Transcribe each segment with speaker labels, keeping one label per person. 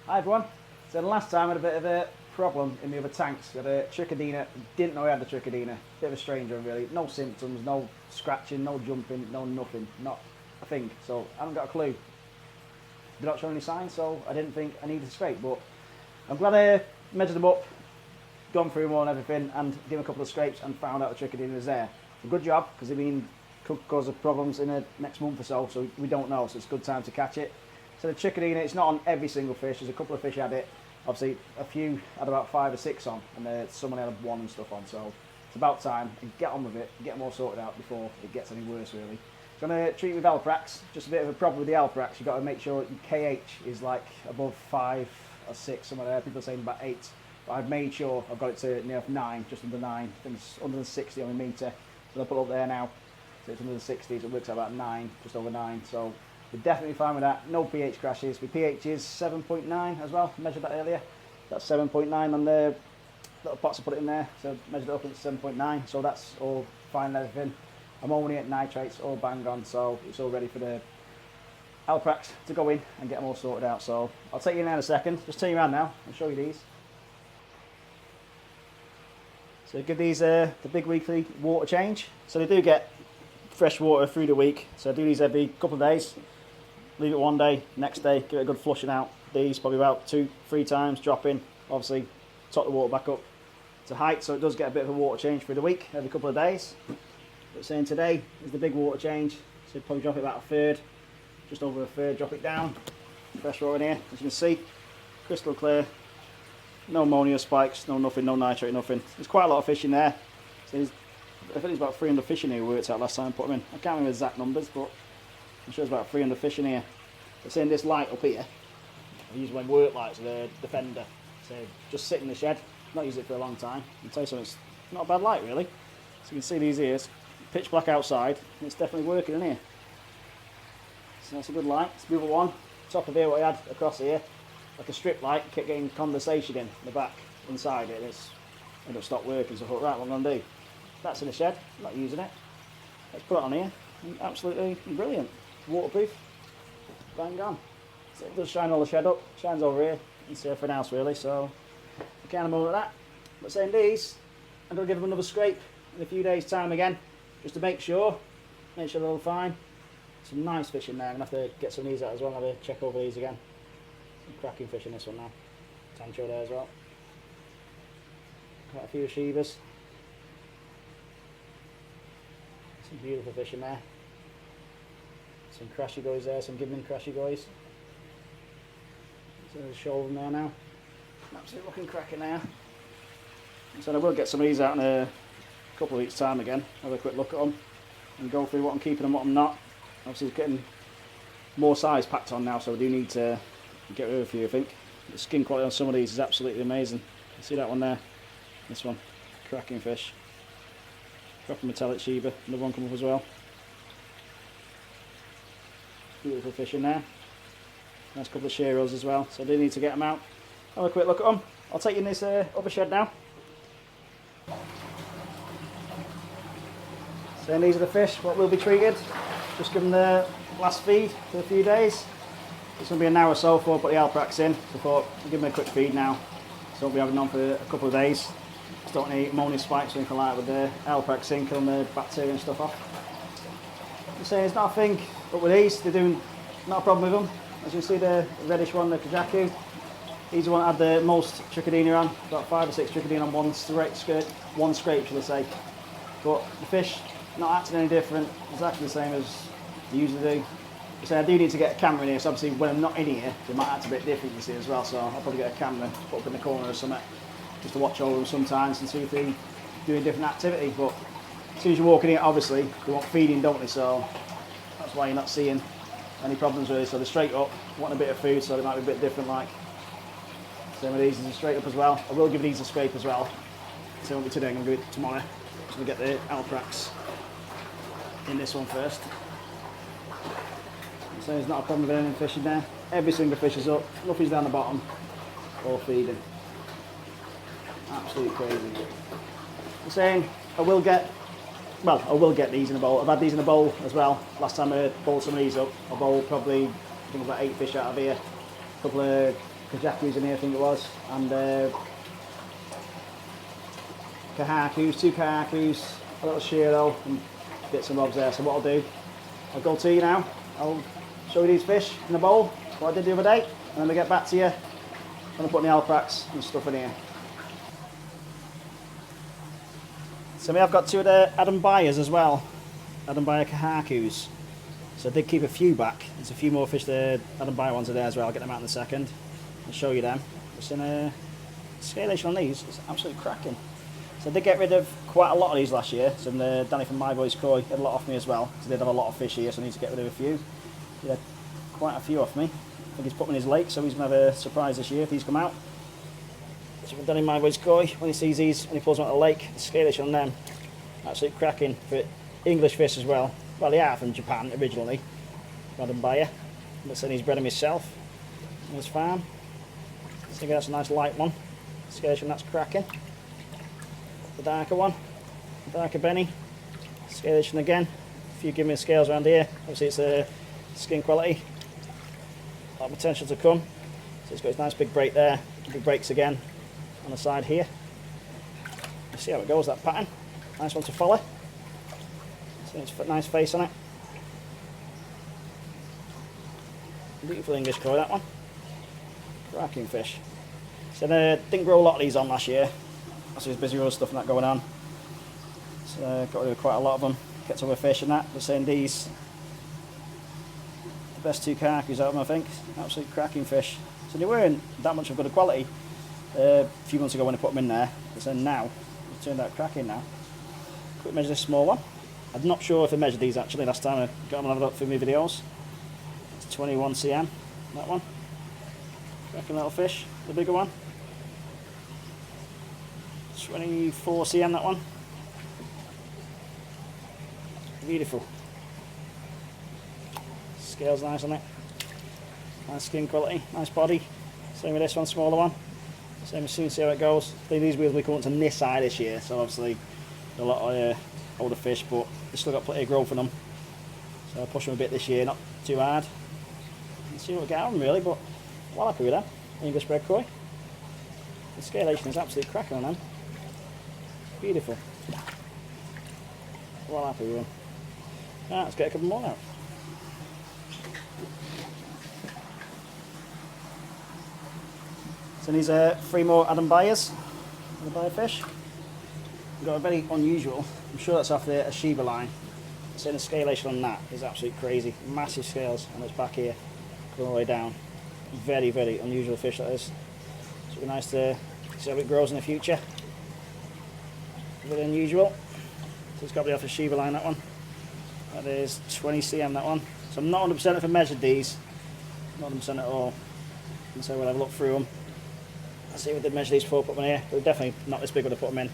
Speaker 1: Hi everyone. So the last time I had a bit of a problem in the other tanks. I had a trichodina, didn't know I had the trichodina. Bit of a strange one really. No symptoms, no scratching, no jumping, no nothing. Not a thing. So I haven't got a clue. They're not showing any signs, so I didn't think I needed to scrape. But I'm glad I measured them up, gone through them all and everything, and given a couple of scrapes and found out the trichodina was there. A good job, because could cause problems in the next month or so we don't know, so it's a good time to catch it. So the trichodina, it's not on every single fish. There's a couple of fish had it. Obviously, a few had about 5 or 6 on, and someone had 1 and stuff on. So it's about time to get on with it, get them all sorted out before it gets any worse, really. So I'm going to treat with Alprax. Just a bit of a problem with the Alprax. You've got to make sure your KH is like above 5 or 6, somewhere there. People are saying about 8. But I've made sure I've got it to near 9, just under 9. I think it's under the 60 on the meter. So I'll put it up there now. So it's under the 60s. It works out about 9, just over 9. So we're definitely fine with that. No pH crashes. My pH is 7.9 as well. Measured that earlier. That's 7.9 on the little pots I put it in there. So measured it up and it's 7.9. So that's all fine and everything. Ammonia, nitrates, all bang on. So it's all ready for the Alprax to go in and get them all sorted out. So I'll take you in there in a second. Just turn you around now and show you these. So give these the big weekly water change. So they do get fresh water through the week. So I do these every couple of days. Leave it one day, next day, give it a good flushing out. These probably about 2-3 times, drop in. Obviously, top the water back up to height, so it does get a bit of a water change through the week, every couple of days. But saying today is the big water change, so probably drop it about 1/3, just over 1/3, drop it down. Fresh water in here, as you can see, crystal clear. No ammonia spikes, no nothing, no nitrate, nothing. There's quite a lot of fish in there. So I think there's about 300 fish in here we worked out last time I put them in. I can't remember the exact numbers, but I'm sure there's about 300 fish in here. But saying this light up here, I use my work lights, the Defender. So just sit in the shed, not used it for a long time. I'll tell you something, it's not a bad light really. So you can see these ears, pitch black outside, and it's definitely working in here. So that's a good light. It's the other one, top of here what I had across here, like a strip light, kept getting condensation in the back, inside it, and it's ended up stopped working. So I thought, right, what I'm going to do? That's in the shed, not using it. Let's put it on here. Absolutely brilliant. Waterproof. Bang on. So it does shine all the shed up. Shines over here. It's everything else really. So I can't move at that. But saying these, I'm going to give them another scrape in a few days' time again, just to make sure they're all fine. Some nice fish in there. I'm going to have to get some of these out as well. Have a check over these again. Some cracking fish in this one now. Tancho there as well. Quite a few achievers. Some beautiful fish in there. Some crashy guys there, some Gibman crashy guys. So there's a shoal of them there now. Absolute looking cracking there. So I will get some of these out in a couple of weeks' time again. Have a quick look at them and go through what I'm keeping and what I'm not. Obviously it's getting more size packed on now, so we do need to get rid of a few, I think. The skin quality on some of these is absolutely amazing. You see that one there? This one. Cracking fish. Proper metallic sheever, another one come up as well. Beautiful fish in there. Nice couple of shearers as well, so I do need to get them out. Have a quick look at them. I'll take you in this upper shed now. So these are the fish, what will be treated. Just give them the last feed for a few days. It's going to be an hour or so before I put the Alprax in. So I thought I'll give them a quick feed now. So I'll be having them on for a couple of days. Just don't need ammonia spikes or anything like that with the Alprax in, killing the bacteria and stuff off. I'm saying it's not a thing, but with these, they're doing not a problem with them. As you can see, the reddish one, the Kajaku, he's the one that had the most trichodina on, about 5 or 6 trichodina on one scrape, should I say. But the fish, not acting any different, exactly the same as they usually do. So I do need to get a camera in here, so obviously when I'm not in here, they might act a bit different, you see, as well. So I'll probably get a camera, put up in the corner or something, just to watch over them sometimes and see if they're doing different activity. But as soon as you walk in here, obviously, they want feeding, don't they? So that's why you're not seeing any problems really. So they're straight up, wanting a bit of food, so they might be a bit different like. Same with these, these are straight up as well. I will give these a scrape as well. So I won't be today, I'm going to do it tomorrow. I'm going to get the Alprax in this one first. So there's not a problem with any fish in there. Every single fish is up, nothing's down the bottom, all feeding. Absolutely crazy. I'm saying I will get these in a bowl. I've had these in a bowl as well. Last time I bowled some of these up, I bowled probably, I think about 8 fish out of here. A couple of kajakus in here, I think it was, and kahakus, 2 kahakus, a little shiro, and bits and bobs there. So what I'll do, I'll go to you now, I'll show you these fish in the bowl, what I did the other day, and then we get back to you. I'm going to put in the Alprax and stuff in here. So we have got 2 of the ADAM BYERs as well, ADAM BYER kahakus. So I did keep a few back. There's a few more fish, the ADAM BYER ones are there as well. I'll get them out in a second. I'll show you them. Just in a scalation on these, it's absolutely cracking. So I did get rid of quite a lot of these last year. So Danny from My Boys Koi had a lot off me as well. So I did have a lot of fish here, so I need to get rid of a few. He had quite a few off me. I think he's put them in his lake, so he's going to have a surprise this year if these come out. So from Danny My Boys Koi, when he sees these, when he pulls them out of the lake, the scalation on them, absolutely cracking for English fish as well. Well, they are from Japan originally, ADAM BYER. But then he's bred them himself on his farm. So that's a nice light one. Scalation, that's cracking. The darker one, the darker Benny. Scalation again. A few giving me scales around here. Obviously it's a skin quality. A lot of potential to come. So it's got his nice big break there. Big breaks again on the side here. You see how it goes, that pattern. Nice one to follow. See its nice face on it. Beautiful English koi, that one. Cracking fish. So I didn't grow a lot of these on last year. I was busy with other stuff and that going on. So got rid of quite a lot of them. Kept other fish and that. But saying these, the best 2 kahakus out of them, I think. Absolute cracking fish. So they weren't that much of good quality a few months ago when I put them in there. But then now, they've turned out cracking now. Quick measure this small one. I'm not sure if I measured these actually last time I got them and have a look through my videos. It's 21 cm, that one. Cracking little fish, the bigger one. 24 cm, that one. Beautiful. Scales nice on it. Nice skin quality, nice body. Same with this one, smaller one. Same as soon, see how it goes. These wheels will come up to this side this year, so obviously a lot of older fish, but they've still got plenty of growth in them. So I'll push them a bit this year, not too hard. And see what we get out of them really, but well happy with them. English bred koi. The scalation is absolutely cracking on them. Beautiful. Well happy with them. Right, let's get a couple more out. So these are 3 more ADAM BYERs, ADAM BYER fish. We've got a very unusual, I'm sure that's off the Shiba line. So the scalation on that is absolutely crazy. Massive scales on its back here, going all the way down. Very, very unusual fish that is. So it'll be nice to see how it grows in the future. Very unusual. So it's got to be off the Shiba line, that one. That is 20 cm, that one. So I'm not 100% if I measured these. Not 100% at all. And so we'll have a look through them. Let's see if we did measure these before I put them in here. But definitely not this big when I put them in.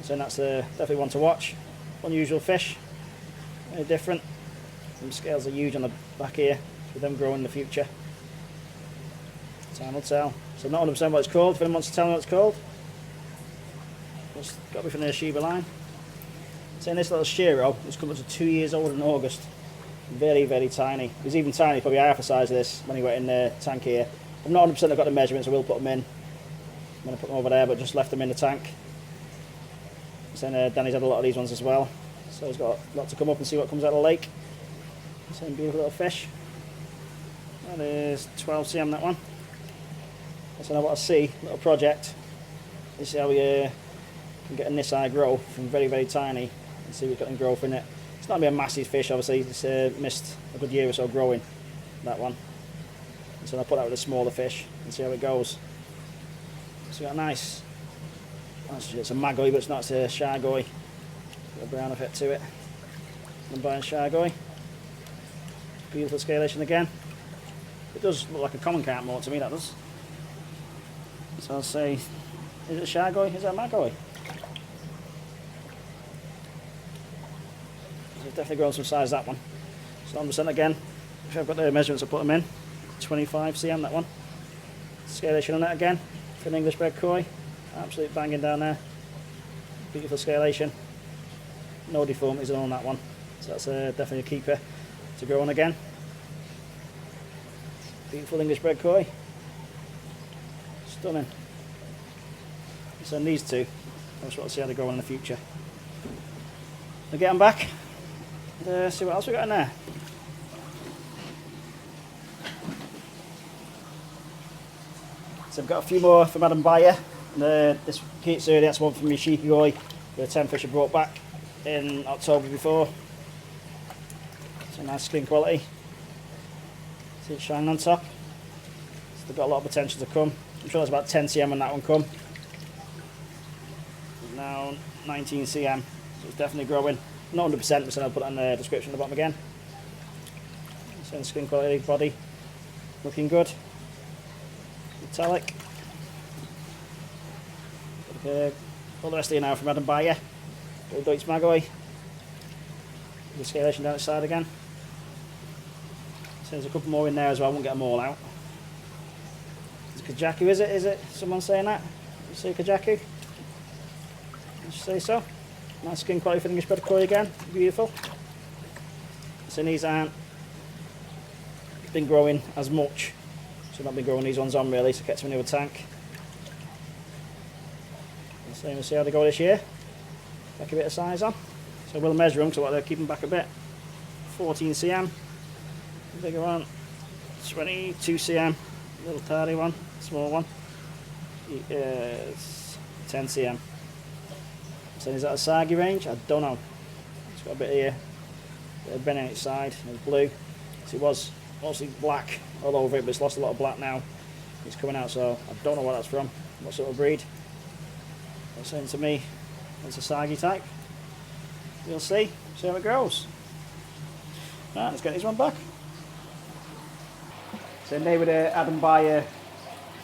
Speaker 1: So that's definitely one to watch. Unusual fish. Very different. The scales are huge on the back here. With them growing in the future. Time will tell. So I'm not 100% what it's called. If anyone wants to tell me what it's called. It's got to be from the Shiba line. So this little shiro is coming up to 2 years old in August. Very, very tiny. He's even tiny, probably half the size of this when he went in the tank here. I'm not 100% I've got the measurements, I will put them in. I'm going to put them over there, but just left them in the tank. So Danny's had a lot of these ones as well. So he's got a lot to come up and see what comes out of the lake. Same beautiful little fish. That is 12 cm, that one. That's what I see, little project. You see how we can get a this high grow from very, very tiny and see we've got any growth in it. It's not going to be a massive fish, obviously. It's missed a good year or so growing, that one. And so I'll put that with a smaller fish and see how it goes. So we've got a nice, it's a magoi, but it's not, it's a shargoi. Got a brown effect to it. I'm buying shargoi. Beautiful scalation again. It does look like a common carp more to me, that does. So I'll say, is it a shargoi? Is it a magoi? So it's definitely grown some size, that one. So 100% again, if I've got the measurements, I'll put them in. 25 cm, that one. Scalation on that again, for an English bred koi. Absolute banging down there. Beautiful scalation. No deformities on that one. So that's definitely a keeper to grow on again. Beautiful English bred koi. Stunning. So these two, I just want to see how they go in the future. I'll get them back and see what else we got in there. So I've got a few more from ADAM BYER. This Keats early, that's one from my sheepy boy, the 10 fish I brought back in October before. It's a nice skin quality. See it shining on top. So they've got a lot of potential to come. I'm sure there's about 10 cm on that one come. Now 19 cm, so it's definitely growing. Not 100%, but I'll put that in the description at the bottom again. Same skin quality, body, looking good. Metallic. All the rest of you now from ADAM BYER. Little Deutsch Magoi. The scalation down its side again. So there's a couple more in there as well, I won't get them all out. It's Kajaku, is it? Is it? Someone saying that? You say Kajaku? I should say so. Nice skin quality for the English Bedford Koi again, beautiful. So these aren't been growing as much, so I've not been growing these ones on really, so kept them in the tank. So we'll see how they go this year. Back a bit of size on. So we'll measure them, so they'll keep them back a bit. 14 cm, bigger one, 22 cm, little tiny one, small one, 10 cm. So is that a Sagi range? I don't know. It's got a bit here, a bit of Ben on its side, and it's blue. So it was mostly black all over it, but it's lost a lot of black now. It's coming out, so I don't know what that's from, what sort of breed. It's saying to me, it's a Sagi type. We'll see how it goes. Right, let's get this one back. So they were the ADAM BYER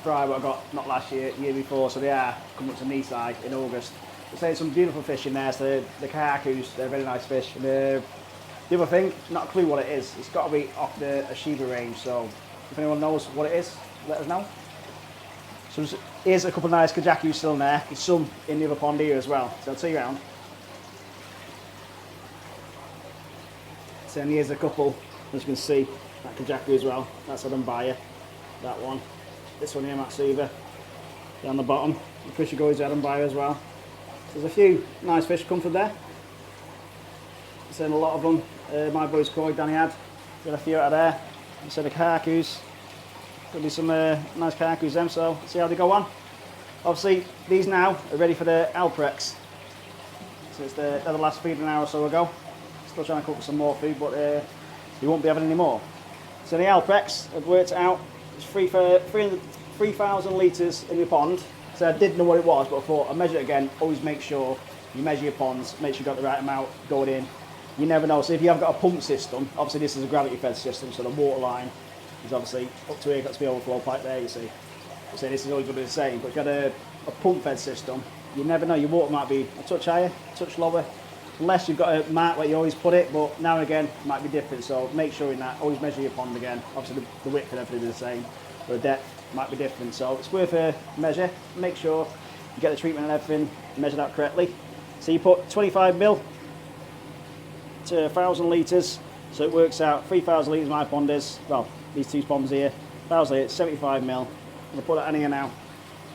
Speaker 1: fry what I got not last year, year before, so they are coming up to knee size in August. There's saying some beautiful fish in there, so the kahakus, they're very nice fish. And the other thing, not a clue what it is, it's got to be off the Ashiba range, so if anyone knows what it is, let us know. So here's a couple of nice kajakus still in there, there's some in the other pond here as well, so I'll take you around. So then here's a couple, as you can see, that kajaku as well, that's ADAM BYER, that one. This one here, Matsuva, down the bottom. The fish goes ADAM BYER as well. There's a few nice fish come from there. Seen a lot of them. My boy's koi, Danny had. Got a few out of there. So the kahakus. Could be some nice kahakus then, so see how they go on. Obviously, these now are ready for the Alprax. So it's they're the last feed an hour or so ago. Still trying to cook some more food, but you won't be having any more. So the Alprax, I've worked it out. It's 3,000 litres in your pond. So I didn't know what it was, but I thought I'll measure it again. Always make sure you measure your ponds, make sure you've got the right amount going in. You never know. So if you have got a pump system, obviously this is a gravity fed system, so the water line is obviously up to here, got to be overflow pipe there, you see. So this is always going to be the same, but if you've got a pump fed system, you never know, your water might be a touch higher, a touch lower, unless you've got a mark where you always put it, but now and again it might be different, so make sure in that, always measure your pond again. Obviously the width and everything is the same, but the depth might be different, so it's worth a measure. Make sure you get the treatment and everything measured out correctly. So you put 25 mil to 1,000 litres, so it works out 3,000 litres my pond is, well, these two ponds here, 1,000 litres, 75 mil. I'm going to put that in here now,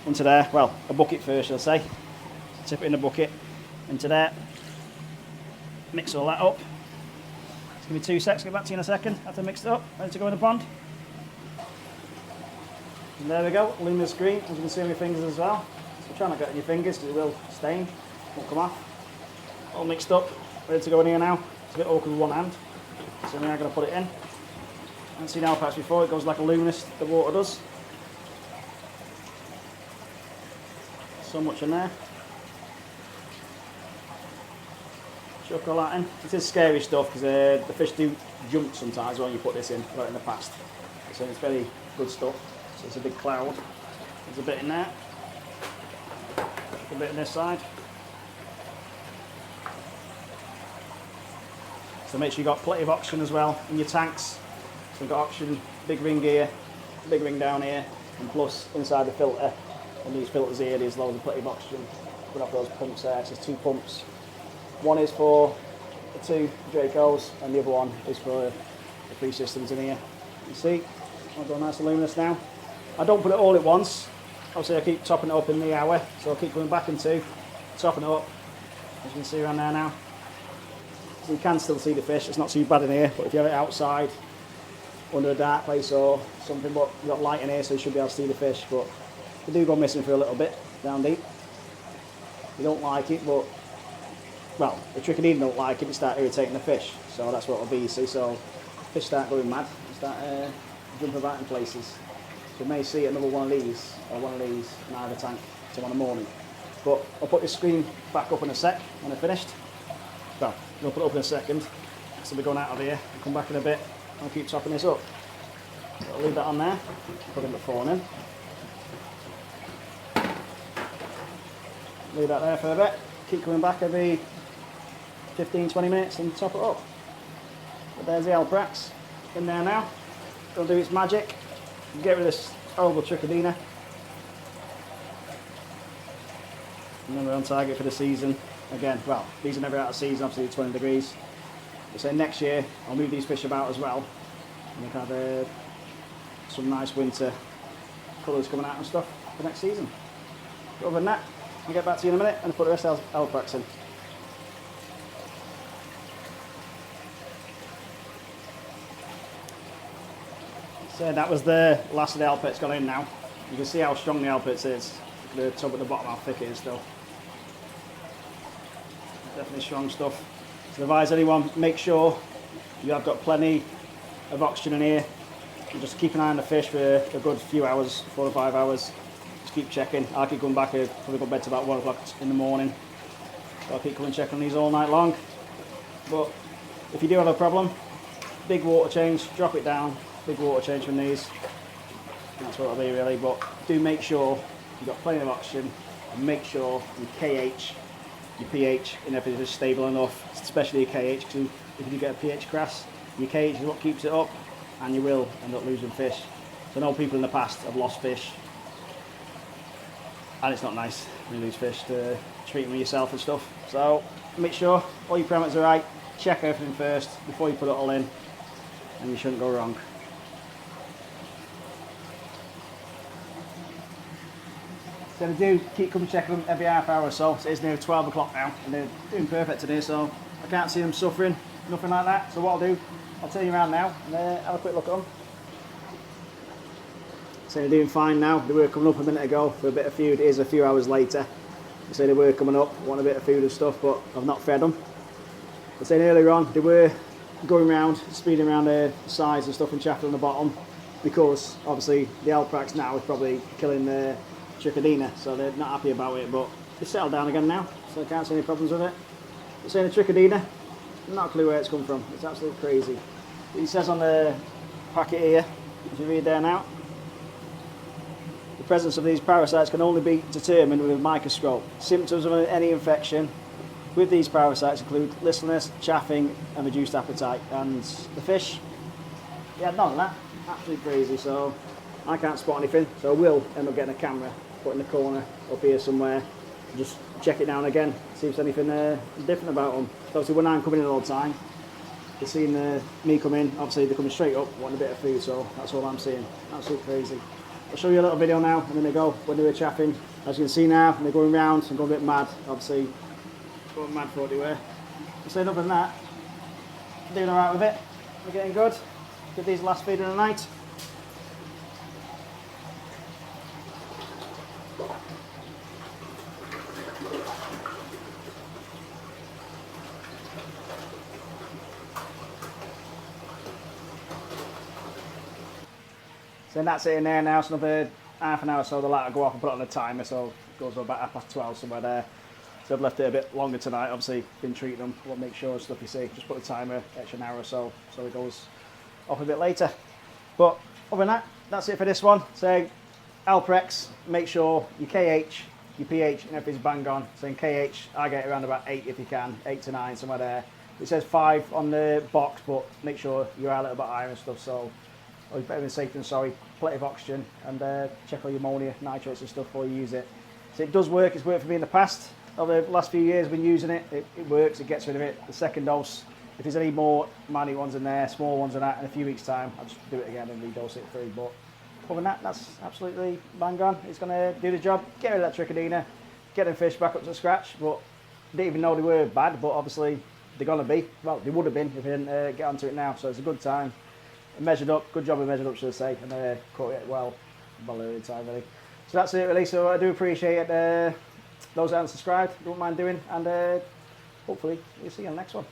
Speaker 1: into there, well, a bucket first I'll say. Tip it in the bucket, into there, mix all that up. It's going to be 2 secs, get back to you in a second after I mixed it up, ready to go in the pond. And there we go, luminous green, as you can see on your fingers as well. So try not to get it on your fingers because it will stain, won't come off. All mixed up, ready to go in here now. It's a bit awkward with one hand, so now I'm going to put it in. And see now perhaps before, it goes like a luminous, the water does. So much in there. Chuck all that in. It is scary stuff because the fish do jump sometimes when you put this in, like in the past. So it's very good stuff. So it's a big cloud. There's a bit in there. A bit on this side. So make sure you've got plenty of oxygen as well in your tanks. So we've got oxygen, big ring here, big ring down here, and plus inside the filter. And these filters here, there's loads of plenty of oxygen. Put off those pumps there. So there's 2 pumps. One is for the 2 Dracos, and the other one is for the 3 systems in here. You see, I'll go nice and luminous now. I don't put it all at once, obviously I keep topping it up in the hour, so I'll keep coming back into topping it up, as you can see around there now. So you can still see the fish, it's not too bad in here, but if you have it outside, under a dark place or something, but you've got light in here so you should be able to see the fish, but they do go missing for a little bit down deep. You don't like it, but, well, the trichodina don't like it, it start irritating the fish, so that's what it'll be, you see, so fish start going mad, start jumping about in places. So you may see another one of these, or one of these in either tank tomorrow morning. But I'll put this screen back up in a sec when I'm finished. Well, I'll put it up in a second, so we're going out of here, I'll come back in a bit, and I'll keep topping this up. So I'll leave that on there, put in the phone in. Leave that there for a bit, keep coming back every 15-20 minutes and top it up. But there's the Alprax in there now. It'll do its magic. Get rid of this horrible trichodina. And then we're on target for the season. Again, well, these are never out of season, obviously 20 degrees. So next year, I'll move these fish about as well. And we can have some nice winter colours coming out and stuff for next season. But other than that, I'll get back to you in a minute and I'll put the rest of Alprax in. So that was the last of the ALPAREX gone in now. You can see how strong the ALPAREX is. Look at the top at the bottom, how thick it is still. Definitely strong stuff. So advise anyone, make sure you have got plenty of oxygen in here. And just keep an eye on the fish for a good few hours, 4 or 5 hours. Just keep checking. I'll keep going back here, probably go to bed to about 1 o'clock in the morning. So I'll keep coming checking these all night long. But if you do have a problem, big water change, drop it down. Big water change from these. That's what it'll be really, but do make sure you've got plenty of oxygen and make sure your KH, your pH and everything is stable enough, especially your KH, because if you get a pH crash, your KH is what keeps it up and you will end up losing fish. So I know people in the past have lost fish and it's not nice when you lose fish to treat them with yourself and stuff. So make sure all your parameters are right, check everything first before you put it all in and you shouldn't go wrong. So they do keep coming checking them every half hour or so. So it's nearly 12 o'clock now and they're doing perfect today, so I can't see them suffering, nothing like that. So what I'll do, I'll turn you around now and have a quick look at them. So they're doing fine now. They were coming up a minute ago for a bit of food. It is a few hours later. So they were coming up, want a bit of food and stuff, but I've not fed them. I said earlier on, they were going around, speeding around the sides and stuff and chaffing on the bottom because obviously the Alprax now is probably killing the trichodina, so they're not happy about it, but they settled down again now, so I can't see any problems with it. But saying the trichodina, not a clue where it's come from. It's absolutely crazy. It says on the packet here, if you read there now, the presence of these parasites can only be determined with a microscope. Symptoms of any infection with these parasites include listlessness, chaffing and reduced appetite. And the fish, yeah, none of that. Absolutely crazy, so I can't spot anything, so I will end up getting a camera put in the corner up here somewhere, just check it now and again, see if there's anything different about them. So obviously when I'm coming in all the time, they're seeing me come in, obviously they're coming straight up wanting a bit of food, so that's all I'm seeing. Absolutely crazy. I'll show you a little video now and then they go when they were chaffing. As you can see now, they're going round and going a bit mad, obviously going mad for what they were. So other than that, I'm doing alright with it, we're getting good. Give these last feed of the night. So that's it in there now, so another half an hour or so the light will go off and put it on the timer, so it goes about 12:30 somewhere there. So I've left it a bit longer tonight, obviously been treating them, we'll make sure stuff you see, just put the timer extra an hour or so, so it goes off a bit later. But other than that, that's it for this one. So ALPAREX, make sure your KH, your pH and everything's bang on. So in KH, I get around about 8 if you can, 8 to 9, somewhere there. It says 5 on the box, but make sure you are a little bit higher and stuff, so it's better than safe than sorry. Plenty of oxygen and check all your ammonia, nitrates and stuff before you use it. So it does work, it's worked for me in the past. Over the last few years I've been using it, it works, it gets rid of it. The second dose, if there's any more minute ones in there, small ones in that, in a few weeks time, I'll just do it again and redose it through. But other than that, that's absolutely bang on. It's going to do the job, get rid of that trichodina, get them fish back up to scratch. But didn't even know they were bad, but obviously they're going to be. Well, they would have been if I didn't get onto it now, so it's a good time. I measured up, good job I measured up, should I say, and caught it well early time, really. So that's it, really. So I do appreciate it. Those that haven't subscribed, don't mind doing, and hopefully we'll see you on the next one.